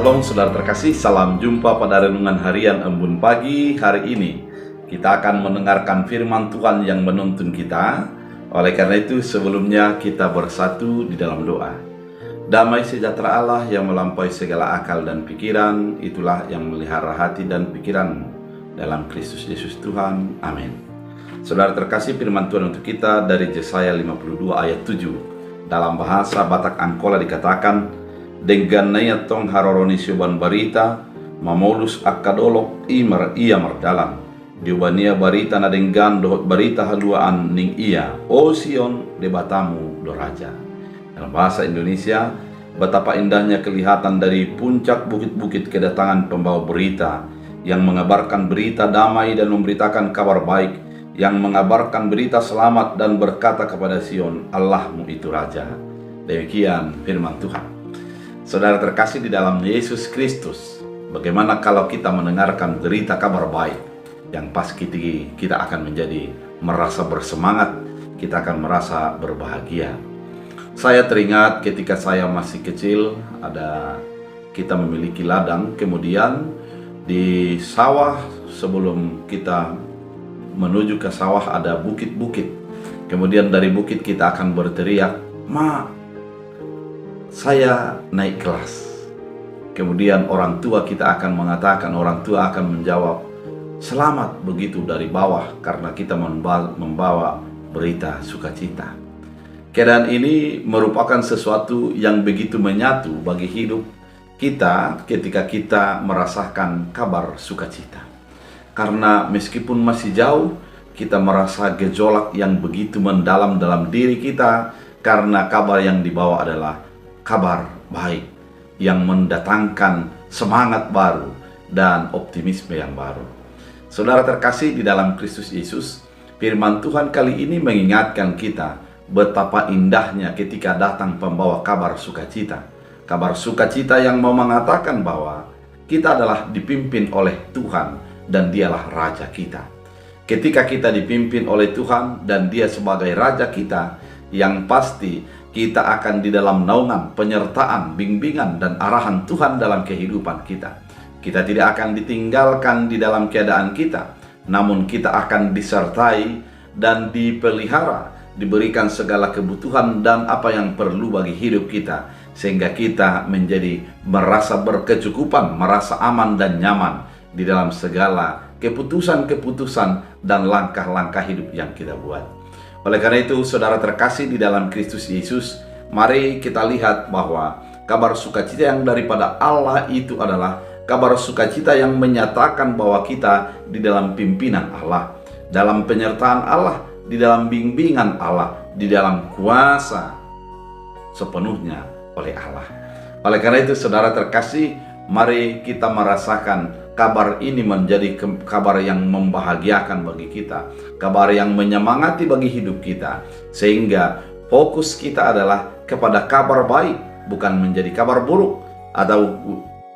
Shalom saudara terkasih, salam jumpa pada renungan harian Embun Pagi hari ini. Kita akan mendengarkan firman Tuhan yang menuntun kita. Oleh karena itu sebelumnya kita bersatu di dalam doa. Damai sejahtera Allah yang melampaui segala akal dan pikiran, itulah yang melihara hati dan pikiranmu dalam Kristus Yesus Tuhan. Amin. Saudara terkasih, firman Tuhan untuk kita dari Yesaya 52 ayat 7. Dalam bahasa Batak Angkola dikatakan, dengan naya tong haroroni syuban barita, mamolus akadolok ia merdalam. Diubania barita na dengan dohot barita haluaan ning ia, o Sion debatamu doraja. Dalam bahasa Indonesia, betapa indahnya kelihatan dari puncak bukit-bukit kedatangan pembawa berita, yang mengabarkan berita damai dan memberitakan kabar baik, yang mengabarkan berita selamat dan berkata kepada Sion, Allahmu itu Raja. Demikian firman Tuhan. Saudara terkasih di dalam Yesus Kristus, bagaimana kalau kita mendengarkan berita kabar baik, yang pasti kita akan menjadi merasa bersemangat, kita akan merasa berbahagia. Saya teringat ketika saya masih kecil, kita memiliki ladang, kemudian di sawah sebelum kita menuju ke sawah ada bukit-bukit. Kemudian dari bukit kita akan berteriak, "Ma, saya naik kelas." Kemudian orang tua kita akan mengatakan, orang tua akan menjawab, "Selamat," begitu dari bawah, karena kita membawa berita sukacita. Keadaan ini merupakan sesuatu yang begitu menyatu bagi hidup kita ketika kita merasakan kabar sukacita. Karena meskipun masih jauh, kita merasa gejolak yang begitu mendalam dalam diri kita, karena kabar yang dibawa adalah kabar baik yang mendatangkan semangat baru dan optimisme yang baru. Saudara terkasih di dalam Kristus Yesus, firman Tuhan kali ini mengingatkan kita betapa indahnya ketika datang pembawa kabar sukacita. Kabar sukacita yang mau mengatakan bahwa kita adalah dipimpin oleh Tuhan dan Dialah Raja kita. Ketika kita dipimpin oleh Tuhan dan Dia sebagai Raja kita, yang pasti kita akan di dalam naungan, penyertaan, bimbingan, dan arahan Tuhan dalam kehidupan kita. Kita tidak akan ditinggalkan di dalam keadaan kita, namun kita akan disertai dan dipelihara, diberikan segala kebutuhan dan apa yang perlu bagi hidup kita, sehingga kita menjadi merasa berkecukupan, merasa aman dan nyaman di dalam segala keputusan-keputusan dan langkah-langkah hidup yang kita buat. Oleh karena itu, saudara terkasih di dalam Kristus Yesus, mari kita lihat bahwa kabar sukacita yang daripada Allah itu adalah kabar sukacita yang menyatakan bahwa kita di dalam pimpinan Allah, dalam penyertaan Allah, di dalam bimbingan Allah, di dalam kuasa sepenuhnya oleh Allah. Oleh karena itu, saudara terkasih, mari kita merasakan kabar ini menjadi kabar yang membahagiakan bagi kita, kabar yang menyemangati bagi hidup kita, sehingga fokus kita adalah kepada kabar baik, bukan menjadi kabar buruk, atau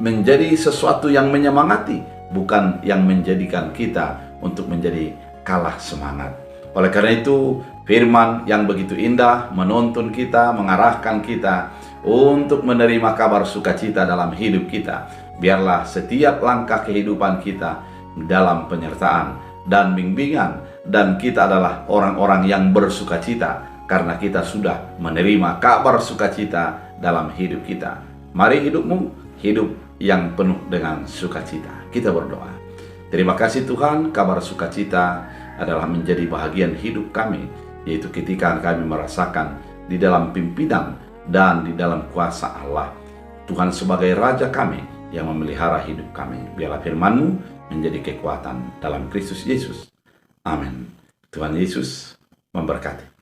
menjadi sesuatu yang menyemangati, bukan yang menjadikan kita untuk menjadi kalah semangat. Oleh karena itu, firman yang begitu indah menuntun kita, mengarahkan kita untuk menerima kabar sukacita dalam hidup kita. Biarlah setiap langkah kehidupan kita dalam penyertaan dan bimbingan, dan kita adalah orang-orang yang bersukacita karena kita sudah menerima kabar sukacita dalam hidup kita. Mari hidupmu hidup yang penuh dengan sukacita. Kita berdoa. Terima kasih Tuhan, kabar sukacita adalah menjadi bahagian hidup kami, yaitu ketika kami merasakan di dalam pimpinan dan di dalam kuasa Allah. Tuhan sebagai Raja kami yang memelihara hidup kami. Biarlah firman-Mu menjadi kekuatan dalam Kristus Yesus. Amin. Tuhan Yesus memberkati.